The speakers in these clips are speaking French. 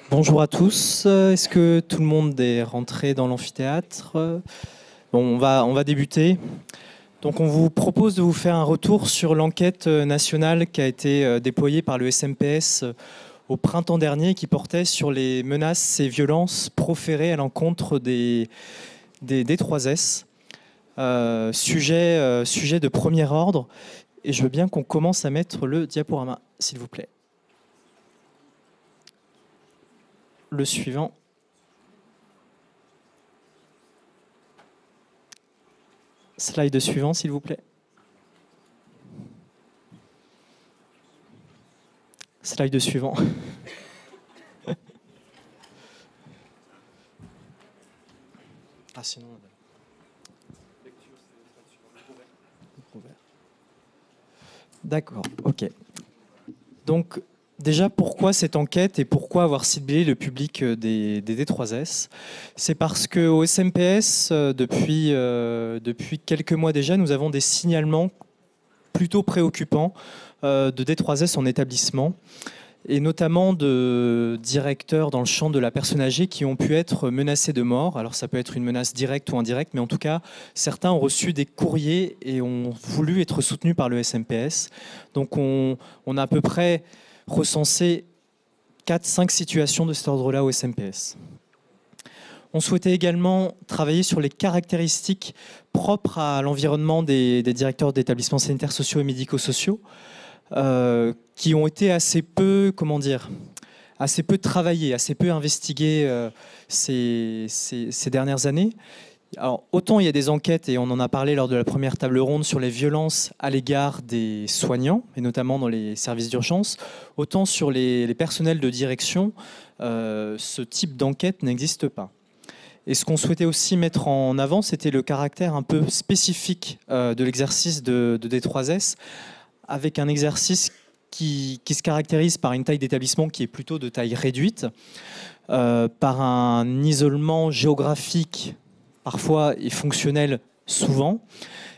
Bonjour à tous. Est-ce que tout le monde est rentré dans l'amphithéâtre? Bon, on va débuter. Donc, on vous propose de vous faire un retour sur l'enquête nationale qui a été déployée par le SMPS au printemps dernier, qui portait sur les menaces et violences proférées à l'encontre des D3S. Sujet de premier ordre. Et je veux bien qu'on commence à mettre le diaporama, s'il vous plaît. Le suivant. Slide suivant, s'il vous plaît. Slide suivant. Ah, sinon... D'accord, ok. Donc, déjà, pourquoi cette enquête et pourquoi avoir ciblé le public des D3S? C'est parce qu'au SMPS, depuis quelques mois déjà, nous avons des signalements plutôt préoccupants de D3S en établissement, et notamment de directeurs dans le champ de la personne âgée qui ont pu être menacés de mort. Alors ça peut être une menace directe ou indirecte, mais en tout cas, certains ont reçu des courriers et ont voulu être soutenus par le SMPS. Donc on a à peu près recensé 4-5 situations de cet ordre-là au SMPS. On souhaitait également travailler sur les caractéristiques propres à l'environnement des directeurs d'établissements sanitaires sociaux et médico-sociaux, qui ont été assez peu travaillés, assez peu investigués ces dernières années. Alors, autant il y a des enquêtes, et on en a parlé lors de la première table ronde, sur les violences à l'égard des soignants, et notamment dans les services d'urgence, autant sur les personnels de direction, ce type d'enquête n'existe pas. Et ce qu'on souhaitait aussi mettre en avant, c'était le caractère un peu spécifique de l'exercice de D3S, avec un exercice qui se caractérise par une taille d'établissement qui est plutôt de taille réduite, par un isolement géographique parfois et fonctionnel souvent,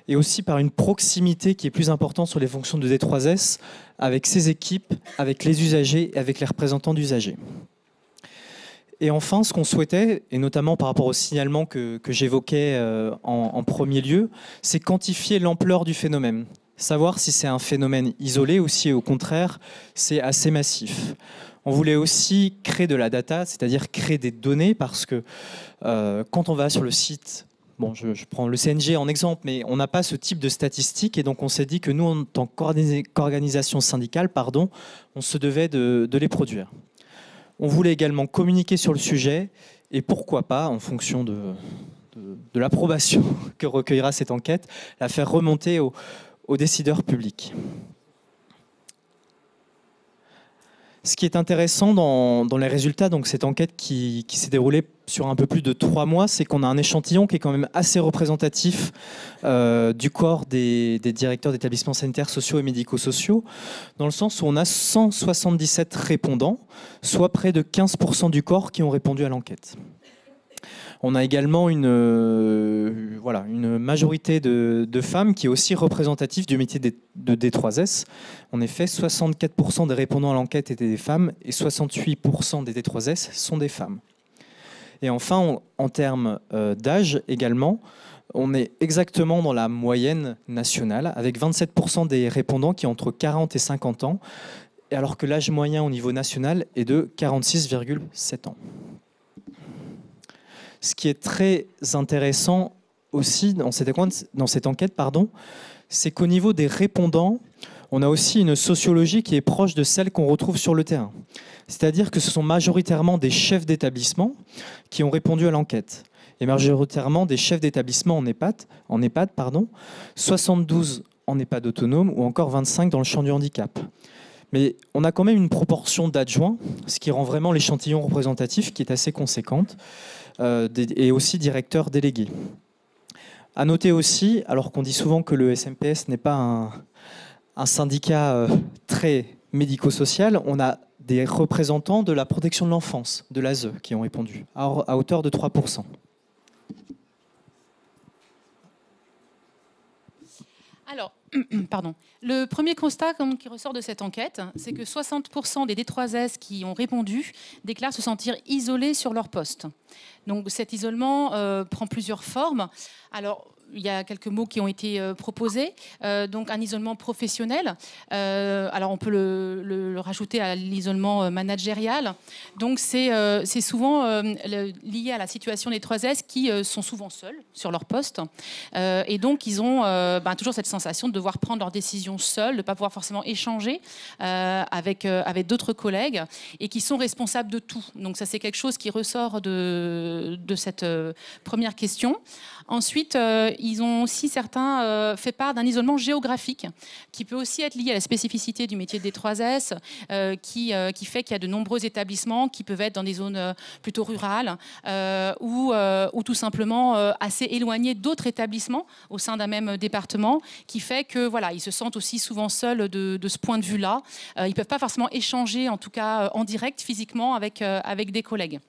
et aussi par une proximité qui est plus importante sur les fonctions de D3S avec ses équipes, avec les usagers et avec les représentants d'usagers. Et enfin, ce qu'on souhaitait, et notamment par rapport au signalement que j'évoquais en premier lieu, c'est quantifier l'ampleur du phénomène. Savoir si c'est un phénomène isolé ou si, au contraire, c'est assez massif. On voulait aussi créer de la data, c'est-à-dire créer des données, parce que quand on va sur le site, bon, je prends le CNG en exemple, mais on n'a pas ce type de statistiques, et donc on s'est dit que nous, en tant qu'organisation syndicale, on se devait de les produire. On voulait également communiquer sur le sujet, et pourquoi pas, en fonction de l'approbation que recueillera cette enquête, la faire remonter aux décideurs publics. Ce qui est intéressant dans les résultats, donc cette enquête qui s'est déroulée sur un peu plus de 3 mois, c'est qu'on a un échantillon qui est quand même assez représentatif du corps des directeurs d'établissements sanitaires sociaux et médico-sociaux, dans le sens où on a 177 répondants, soit près de 15% du corps qui ont répondu à l'enquête. On a également une majorité de femmes qui est aussi représentative du métier de D3S. En effet, 64% des répondants à l'enquête étaient des femmes et 68% des D3S sont des femmes. Et enfin, en termes d'âge également, on est exactement dans la moyenne nationale, avec 27% des répondants qui ont entre 40 et 50 ans, alors que l'âge moyen au niveau national est de 46,7 ans. Ce qui est très intéressant aussi dans cette enquête, c'est qu'au niveau des répondants, on a aussi une sociologie qui est proche de celle qu'on retrouve sur le terrain. C'est-à-dire que ce sont majoritairement des chefs d'établissement qui ont répondu à l'enquête. Et majoritairement des chefs d'établissement en EHPAD, 72 en EHPAD autonome ou encore 25 dans le champ du handicap. Mais on a quand même une proportion d'adjoints, ce qui rend vraiment l'échantillon représentatif qui est assez conséquente, et aussi directeurs délégués. À noter aussi, alors qu'on dit souvent que le SMPS n'est pas un syndicat très médico-social, on a des représentants de la protection de l'enfance, de l'ASE, qui ont répondu, à hauteur de 3%. Alors, Pardon. Le premier constat qui ressort de cette enquête, c'est que 60% des D3S qui ont répondu déclarent se sentir isolés sur leur poste. Donc cet isolement prend plusieurs formes. Alors, il y a quelques mots qui ont été proposés. Donc un isolement professionnel. Alors on peut le rajouter à l'isolement managérial. Donc c'est souvent lié à la situation des 3S qui sont souvent seuls sur leur poste. Et donc ils ont toujours cette sensation de devoir prendre leurs décisions seuls, de ne pas pouvoir forcément échanger avec d'autres collègues et qui sont responsables de tout. Donc ça c'est quelque chose qui ressort de cette première question. Ensuite, ils ont aussi certains fait part d'un isolement géographique qui peut aussi être lié à la spécificité du métier des 3S, qui fait qu'il y a de nombreux établissements qui peuvent être dans des zones plutôt rurales ou tout simplement assez éloignés d'autres établissements au sein d'un même département, qui fait que voilà, ils se sentent aussi souvent seuls de ce point de vue-là. Ils ne peuvent pas forcément échanger, en tout cas en direct, physiquement, avec des collègues.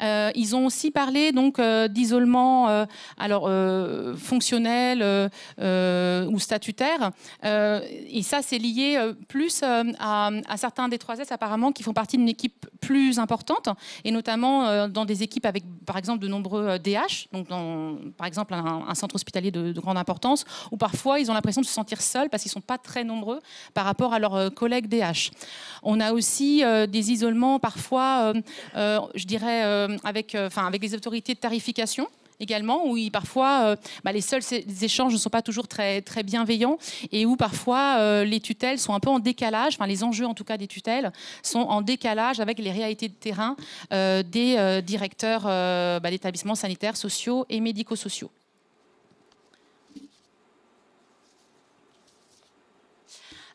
Ils ont aussi parlé donc d'isolement fonctionnel ou statutaire, et ça c'est lié plus à certains des 3S apparemment qui font partie d'une équipe plus importante, et notamment dans des équipes avec par exemple de nombreux DH, donc par exemple un centre hospitalier de grande importance, où parfois ils ont l'impression de se sentir seuls parce qu'ils ne sont pas très nombreux par rapport à leurs collègues DH. On a aussi des isolements parfois, je dirais, avec les autorités de tarification également, où parfois les seuls échanges ne sont pas toujours très, très bienveillants, et où parfois les tutelles sont un peu en décalage, enfin les enjeux en tout cas des tutelles sont en décalage avec les réalités de terrain des directeurs d'établissements sanitaires, sociaux et médico-sociaux.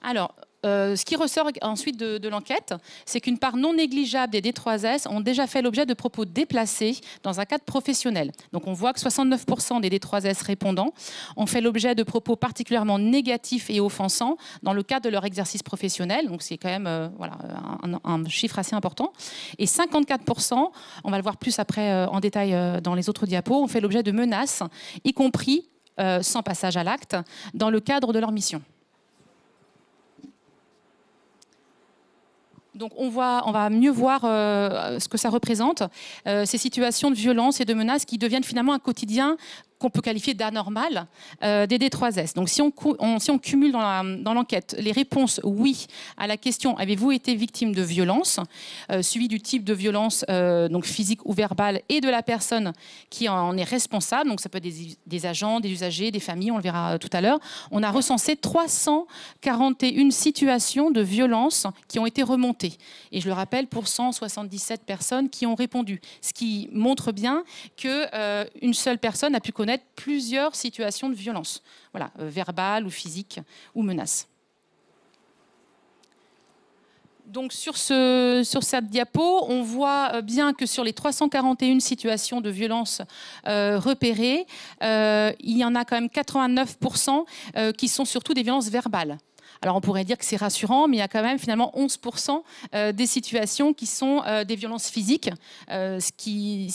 Alors, ce qui ressort ensuite de l'enquête, c'est qu'une part non négligeable des D3S ont déjà fait l'objet de propos déplacés dans un cadre professionnel. Donc on voit que 69% des D3S répondants ont fait l'objet de propos particulièrement négatifs et offensants dans le cadre de leur exercice professionnel. Donc c'est quand même un chiffre assez important. Et 54%, on va le voir plus après en détail dans les autres diapos, ont fait l'objet de menaces, y compris sans passage à l'acte, dans le cadre de leur mission. Donc on va mieux voir ce que ça représente, ces situations de violence et de menaces qui deviennent finalement un quotidien qu'on peut qualifier d'anormal des D3S. Donc si on cumule dans l'enquête les réponses oui à la question « Avez-vous été victime de violence ?» suivi du type de violence donc physique ou verbale et de la personne qui en est responsable, donc ça peut être des agents, des usagers, des familles, on le verra tout à l'heure, on a recensé 341 situations de violence qui ont été remontées. Et je le rappelle, pour 177 personnes qui ont répondu, ce qui montre bien qu'une seule personne a pu connaître plusieurs situations de violence, voilà, verbale ou physique ou menace. Donc sur cette diapo, on voit bien que sur les 341 situations de violence repérées, il y en a quand même 89% qui sont surtout des violences verbales. Alors on pourrait dire que c'est rassurant, mais il y a quand même finalement 11% des situations qui sont des violences physiques, ce qui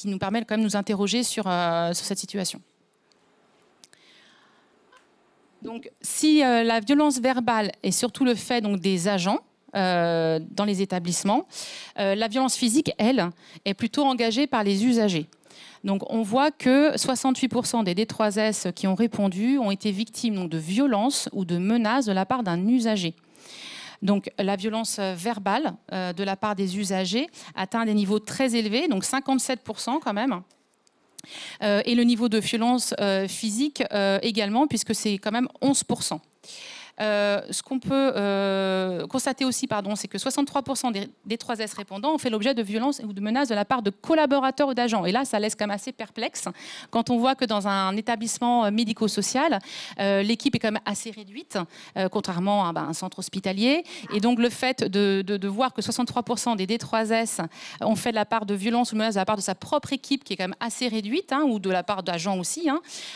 nous permet quand même de nous interroger sur cette situation. Donc, si la violence verbale est surtout le fait donc, des agents dans les établissements, la violence physique, elle, est plutôt engagée par les usagers. Donc, on voit que 68% des D3S qui ont répondu ont été victimes donc, de violences ou de menaces de la part d'un usager. Donc la violence verbale de la part des usagers atteint des niveaux très élevés, donc 57% quand même. Et le niveau de violence physique également, puisque c'est quand même 11%. Ce qu'on peut constater aussi, c'est que 63% des 3S répondants ont fait l'objet de violences ou de menaces de la part de collaborateurs ou d'agents. Et là, ça laisse quand même assez perplexe quand on voit que dans un établissement médico-social, l'équipe est quand même assez réduite, contrairement à un centre hospitalier. Et donc, le fait de voir que 63% des D3S ont fait de la part de violences ou de menaces de la part de sa propre équipe, qui est quand même assez réduite, ou de la part d'agents aussi,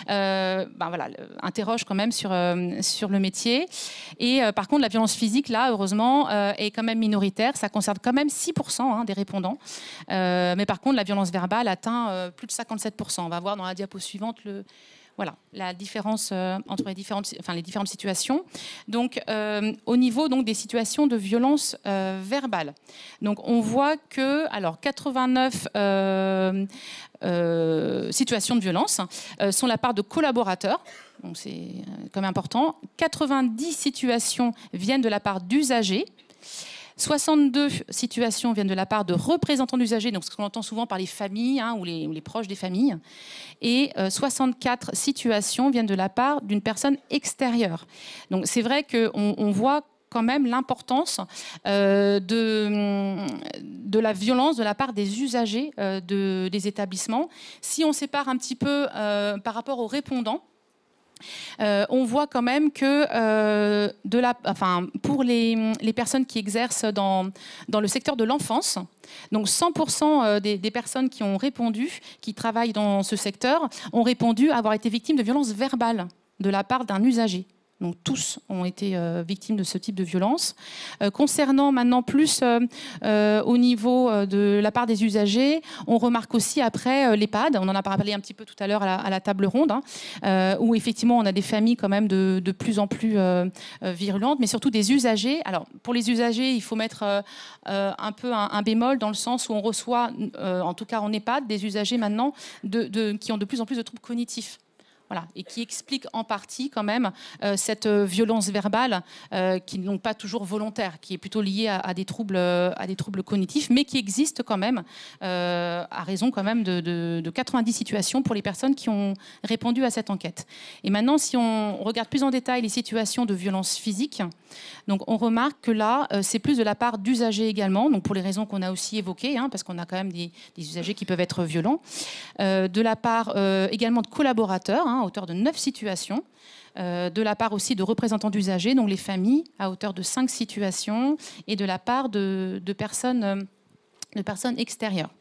voilà, interroge quand même sur le métier. Et par contre, la violence physique, là, heureusement, est quand même minoritaire. Ça concerne quand même 6% des répondants. Mais par contre, la violence verbale atteint plus de 57%. On va voir dans la diapo suivante Voilà la différence entre les différentes situations. Donc, au niveau donc, des situations de violence verbale. Donc, on voit que 89 situations de violence sont la part de collaborateurs. Donc, c'est quand même important. 90 situations viennent de la part d'usagers. 62 situations viennent de la part de représentants d'usagers, donc ce qu'on entend souvent par les familles ou les proches des familles. Et 64 situations viennent de la part d'une personne extérieure. Donc c'est vrai qu'on voit quand même l'importance de la violence de la part des usagers des établissements. Si on sépare un petit peu par rapport aux répondants, on voit quand même que pour les personnes qui exercent dans le secteur de l'enfance, donc 100% des personnes qui ont répondu, qui travaillent dans ce secteur, ont répondu avoir été victimes de violences verbales de la part d'un usager. Donc tous ont été victimes de ce type de violence. Concernant maintenant plus au niveau de la part des usagers, on remarque aussi après l'EHPAD, on en a parlé un petit peu tout à l'heure à la table ronde, où effectivement on a des familles quand même de plus en plus virulentes, mais surtout des usagers. Alors pour les usagers, il faut mettre un peu un bémol dans le sens où on reçoit, en tout cas en EHPAD, des usagers maintenant qui ont de plus en plus de troubles cognitifs. Voilà, et qui explique en partie quand même cette violence verbale qui n'est pas toujours volontaire, qui est plutôt liée à des troubles cognitifs, mais qui existe quand même à raison quand même de 90 situations pour les personnes qui ont répondu à cette enquête. Et maintenant, si on regarde plus en détail les situations de violence physique, donc on remarque que là, c'est plus de la part d'usagers également, donc pour les raisons qu'on a aussi évoquées, parce qu'on a quand même des usagers qui peuvent être violents, de la part également de collaborateurs, à hauteur de 9 situations, de la part aussi de représentants d'usagers, donc les familles, à hauteur de 5 situations, et de la part de personnes extérieures.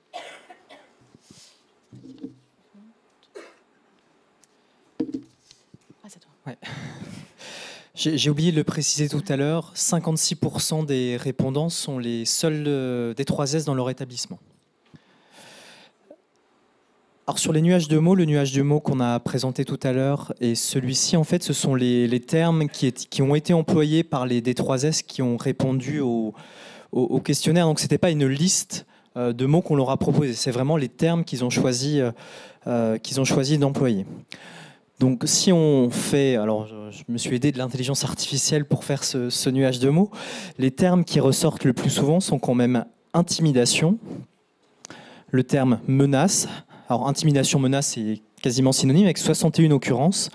Ah, c'est toi. Ouais. J'ai oublié de le préciser tout à l'heure, 56% des répondants sont les seuls D3S dans leur établissement. Alors sur les nuages de mots, le nuage de mots qu'on a présenté tout à l'heure et celui-ci, en fait, ce sont les termes qui ont été employés par les D3S qui ont répondu au questionnaire. Donc ce n'était pas une liste de mots qu'on leur a proposé, c'est vraiment les termes qu'ils ont choisi d'employer. Donc si on fait, alors je me suis aidé de l'intelligence artificielle pour faire ce nuage de mots, les termes qui ressortent le plus souvent sont quand même intimidation, le terme menace. Alors, intimidation, menace, c'est quasiment synonyme avec 61 occurrences.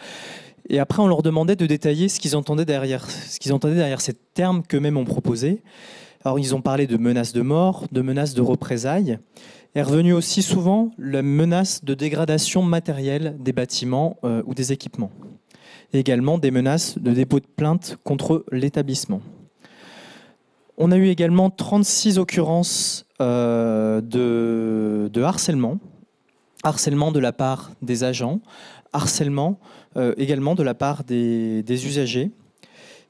Et après, on leur demandait de détailler ce qu'ils entendaient derrière ces termes qu'eux-mêmes ont proposés. Alors, ils ont parlé de menaces de mort, de menaces de représailles. Est revenu aussi souvent la menace de dégradation matérielle des bâtiments ou des équipements. Et également des menaces de dépôt de plainte contre l'établissement. On a eu également 36 occurrences de harcèlement. Harcèlement de la part des agents, harcèlement également de la part des usagers.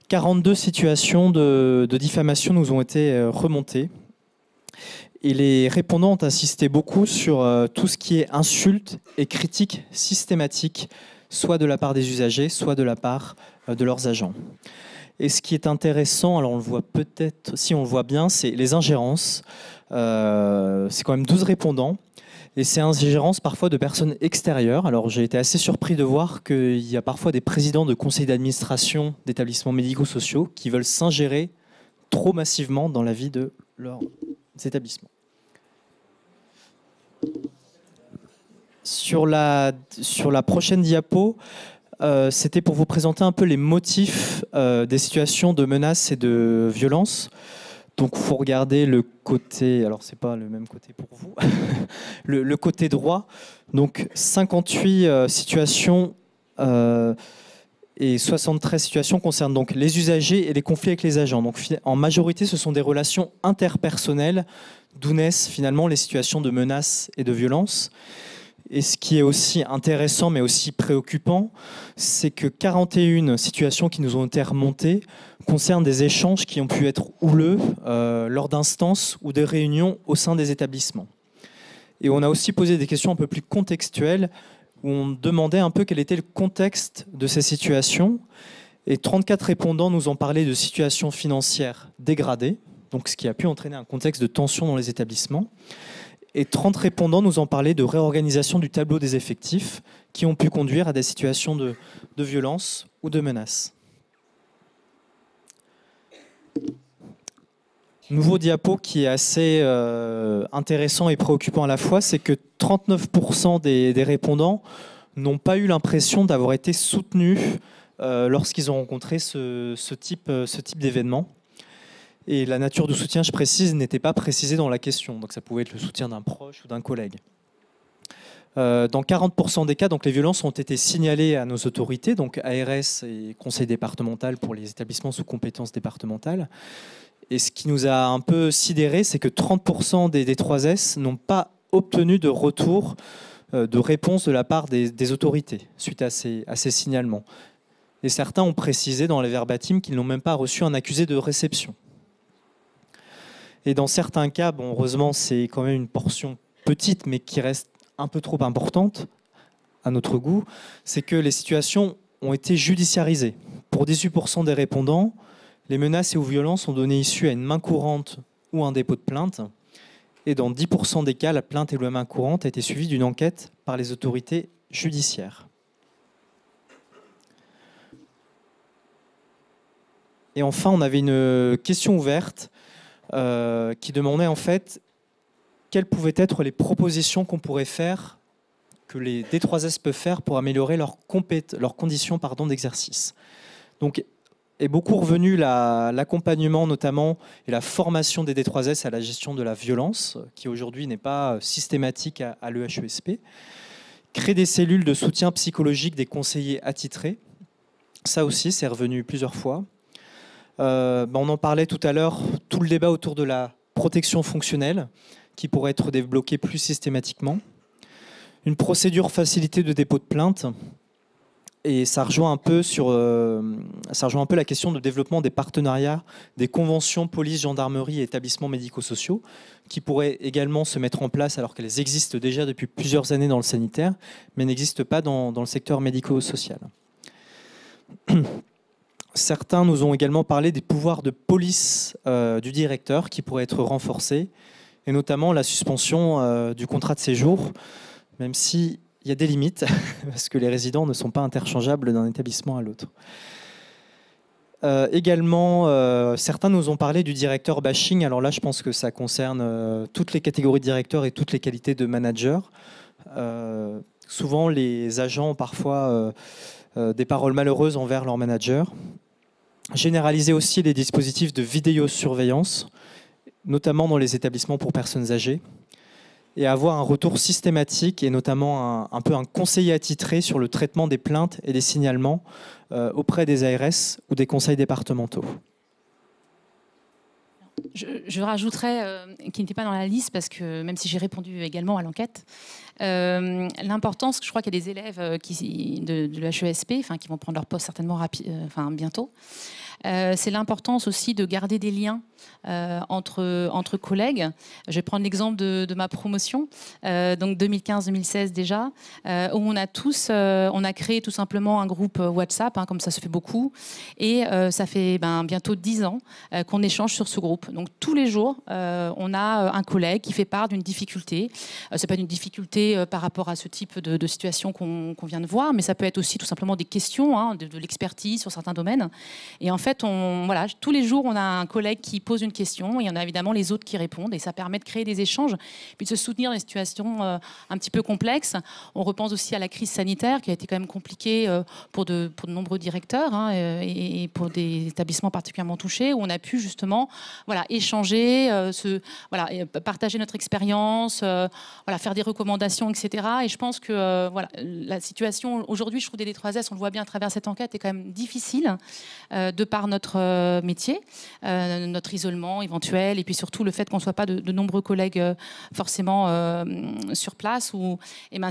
42 situations de diffamation nous ont été remontées. Et les répondants ont insisté beaucoup sur tout ce qui est insultes et critiques systématiques, soit de la part des usagers, soit de la part de leurs agents. Et ce qui est intéressant, alors on le voit peut-être, si on le voit bien, c'est les ingérences. C'est quand même 12 répondants. Et c'est ingérence parfois de personnes extérieures. Alors j'ai été assez surpris de voir qu'il y a parfois des présidents de conseils d'administration d'établissements médico-sociaux qui veulent s'ingérer trop massivement dans la vie de leurs établissements. Sur la prochaine diapo, c'était pour vous présenter un peu les motifs des situations de menaces et de violence. Donc, il faut regarder le côté, alors c'est pas le même côté pour vous, le côté droit. Donc, 58 situations et 73 situations concernent donc les usagers et les conflits avec les agents. Donc, en majorité, ce sont des relations interpersonnelles, d'où naissent finalement les situations de menaces et de violence. Et ce qui est aussi intéressant, mais aussi préoccupant, c'est que 41 situations qui nous ont été remontées concernent des échanges qui ont pu être houleux lors d'instances ou de réunions au sein des établissements. Et on a aussi posé des questions un peu plus contextuelles, où on demandait un peu quel était le contexte de ces situations. Et 34 répondants nous ont parlé de situations financières dégradées, donc ce qui a pu entraîner un contexte de tension dans les établissements. Et 30 répondants nous ont parlé de réorganisation du tableau des effectifs qui ont pu conduire à des situations de violence ou de menace. Nouveau diapo qui est assez intéressant et préoccupant à la fois, c'est que 39% des répondants n'ont pas eu l'impression d'avoir été soutenus lorsqu'ils ont rencontré ce type d'événement. Et la nature du soutien, je précise, n'était pas précisée dans la question. Donc ça pouvait être le soutien d'un proche ou d'un collègue. Dans 40% des cas, donc les violences ont été signalées à nos autorités, donc ARS et conseil départemental pour les établissements sous compétences départementales. Et ce qui nous a un peu sidéré, c'est que 30% des D3S n'ont pas obtenu de retour, de réponse de la part des autorités suite à ces signalements. Et certains ont précisé dans les verbatims qu'ils n'ont même pas reçu un accusé de réception. Et dans certains cas, bon, heureusement, c'est quand même une portion petite, mais qui reste un peu trop importante à notre goût, c'est que les situations ont été judiciarisées. Pour 18% des répondants, les menaces et ou violences ont donné issue à une main courante ou un dépôt de plainte. Et dans 10% des cas, la plainte et la main courante a été suivie d'une enquête par les autorités judiciaires. Et enfin, on avait une question ouverte qui demandait en fait quelles pouvaient être les propositions qu'on pourrait faire, que les D3S peuvent faire pour améliorer leurs conditions d'exercice. Donc, est beaucoup revenu l'accompagnement notamment et la formation des D3S à la gestion de la violence, qui aujourd'hui n'est pas systématique à l'EHESP. Créer des cellules de soutien psychologique des conseillers attitrés, ça aussi c'est revenu plusieurs fois. On en parlait tout à l'heure, tout le débat autour de la protection fonctionnelle qui pourrait être débloquée plus systématiquement. Une procédure facilitée de dépôt de plainte. Et ça rejoint un peu la question de développement des partenariats, des conventions police, gendarmerie et établissements médico-sociaux qui pourraient également se mettre en place alors qu'elles existent déjà depuis plusieurs années dans le sanitaire, mais n'existent pas dans le secteur médico-social. Certains nous ont également parlé des pouvoirs de police du directeur qui pourraient être renforcés, et notamment la suspension du contrat de séjour, même s'il y a des limites, parce que les résidents ne sont pas interchangeables d'un établissement à l'autre. Également, certains nous ont parlé du directeur bashing. Alors là, je pense que ça concerne toutes les catégories de directeurs et toutes les qualités de manager. Souvent, les agents ont parfois des paroles malheureuses envers leur manager. Généraliser aussi les dispositifs de vidéosurveillance, notamment dans les établissements pour personnes âgées, et avoir un retour systématique et notamment un peu un conseiller attitré sur le traitement des plaintes et des signalements auprès des ARS ou des conseils départementaux. Je rajouterais, qui n'était pas dans la liste, parce que même si j'ai répondu également à l'enquête, l'importance, je crois qu'il y a des élèves de l'HESP qui vont prendre leur poste certainement bientôt. C'est l'importance aussi de garder des liens entre collègues. Je vais prendre l'exemple de ma promotion, donc 2015-2016 déjà, où on a créé tout simplement un groupe WhatsApp, comme ça se fait beaucoup, et ça fait bientôt 10 ans qu'on échange sur ce groupe. Donc tous les jours, on a un collègue qui fait part d'une difficulté. C'est pas une difficulté par rapport à ce type de situation qu'on vient de voir, mais ça peut être aussi tout simplement des questions, de l'expertise sur certains domaines. Et en fait, tous les jours, on a un collègue qui pose une question, et il y en a évidemment les autres qui répondent, et ça permet de créer des échanges, puis de se soutenir dans des situations un petit peu complexes. On repense aussi à la crise sanitaire qui a été quand même compliquée pour de nombreux directeurs et pour des établissements particulièrement touchés, où on a pu justement échanger, partager notre expérience, faire des recommandations, etc. Et je pense que la situation aujourd'hui, je trouve des D3S, on le voit bien à travers cette enquête, est quand même difficile de par notre métier, notre isolement éventuel, et puis surtout le fait qu'on ne soit pas de nombreux collègues forcément sur place.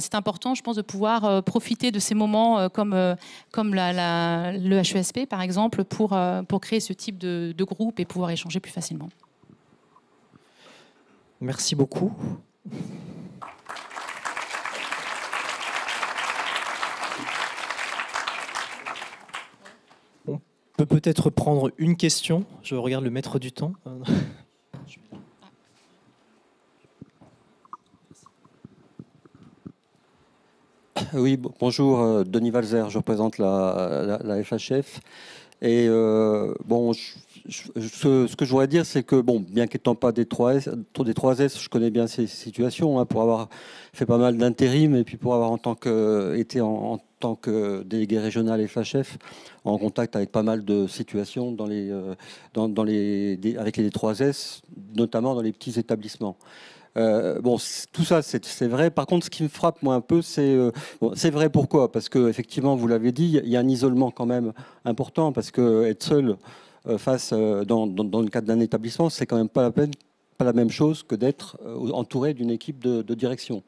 C'est important, je pense, de pouvoir profiter de ces moments comme le HESP, par exemple, pour créer ce type de groupe et pouvoir échanger plus facilement. Merci beaucoup. peut-être prendre une question. Je regarde le maître du temps. Oui, bonjour, Denis Valzer, je représente la FHF. Et bon, ce que je voudrais dire, c'est que, bon, bien qu'étant pas des 3S, je connais bien ces situations, hein, pour avoir fait pas mal d'intérim et puis pour avoir été en tant que délégué régional FHF, en contact avec pas mal de situations avec les D3S, notamment dans les petits établissements. Bon, tout ça, c'est vrai. Par contre, ce qui me frappe, moi, un peu, c'est vrai pourquoi? Parce que, effectivement, vous l'avez dit, il y a un isolement quand même important, parce que être seul dans le cadre d'un établissement, c'est quand même pas la même chose que d'être entouré d'une équipe de direction.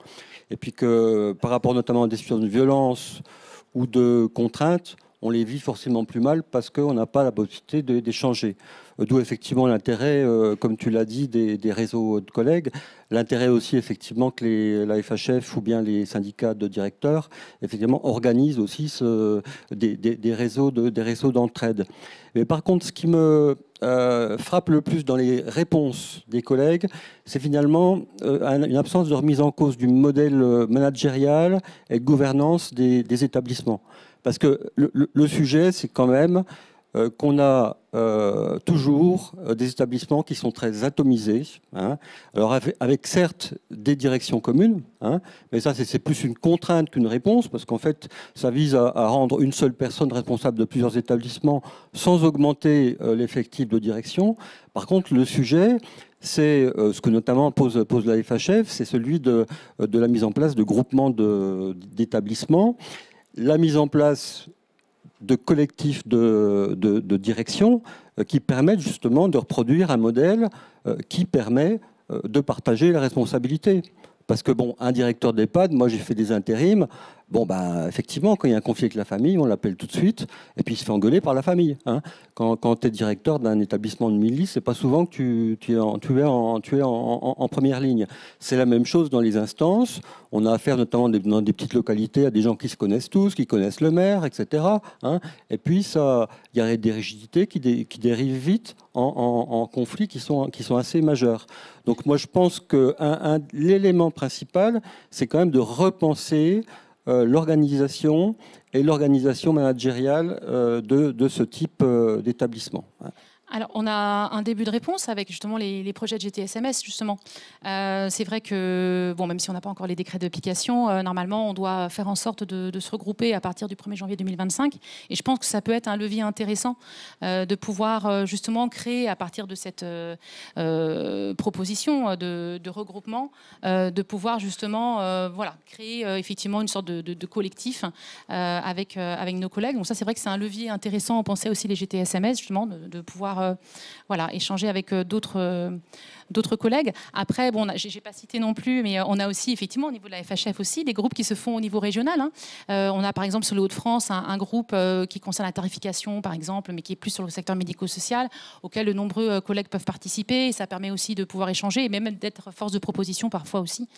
Et puis que, par rapport notamment à des situations de violence ou de contraintes, on les vit forcément plus mal parce qu'on n'a pas la possibilité d'échanger. D'où effectivement l'intérêt, comme tu l'as dit, des réseaux de collègues. L'intérêt aussi effectivement que la FHF ou bien les syndicats de directeurs effectivement organisent aussi des réseaux d'entraide. Mais par contre, ce qui me frappe le plus dans les réponses des collègues, c'est finalement une absence de remise en cause du modèle managérial et de gouvernance des établissements. Parce que le sujet, c'est quand même qu'on a toujours des établissements qui sont très atomisés, hein. Alors avec certes des directions communes, hein, mais ça c'est plus une contrainte qu'une réponse, parce qu'en fait ça vise à rendre une seule personne responsable de plusieurs établissements sans augmenter l'effectif de direction. Par contre, le sujet, c'est ce que notamment pose la FHF, c'est celui de la mise en place de groupements d'établissements, la mise en place de collectifs de direction qui permettent justement de reproduire un modèle qui permet de partager la responsabilité. Parce que, bon, un directeur d'EHPAD, moi j'ai fait des intérims, bon, ben, effectivement, quand il y a un conflit avec la famille, on l'appelle tout de suite, et puis il se fait engueuler par la famille, hein. Quand tu es directeur d'un établissement de milice, c'est pas souvent que tu es en première ligne. C'est la même chose dans les instances. On a affaire notamment dans des petites localités à des gens qui se connaissent tous, qui connaissent le maire, etc., hein. Et puis, il y a des rigidités qui dérivent vite en conflits qui sont assez majeurs. Donc moi, je pense que l'élément principal, c'est quand même de repenser l'organisation et l'organisation managériale de ce type d'établissement. Alors, on a un début de réponse avec justement les projets de GTSMS, justement. C'est vrai que, bon, même si on n'a pas encore les décrets d'application, normalement, on doit faire en sorte de se regrouper à partir du 1er janvier 2025. Et je pense que ça peut être un levier intéressant de pouvoir justement créer, à partir de cette proposition de regroupement, de pouvoir justement voilà, créer effectivement une sorte de collectif avec nos collègues. Donc ça, c'est vrai que c'est un levier intéressant. On pensait aussi les GTSMS, justement, de pouvoir voilà, échanger avec d'autres collègues. Après, bon, j'ai pas cité non plus, mais on a aussi effectivement au niveau de la FHF aussi des groupes qui se font au niveau régional, hein. On a par exemple sur le Hauts-de-France un groupe qui concerne la tarification par exemple, mais qui est plus sur le secteur médico-social, auquel de nombreux collègues peuvent participer. Et ça permet aussi de pouvoir échanger et même d'être force de proposition parfois aussi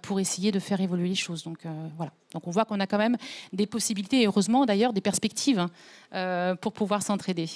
pour essayer de faire évoluer les choses. Donc voilà. Donc on voit qu'on a quand même des possibilités et heureusement d'ailleurs des perspectives, hein, pour pouvoir s'entraider.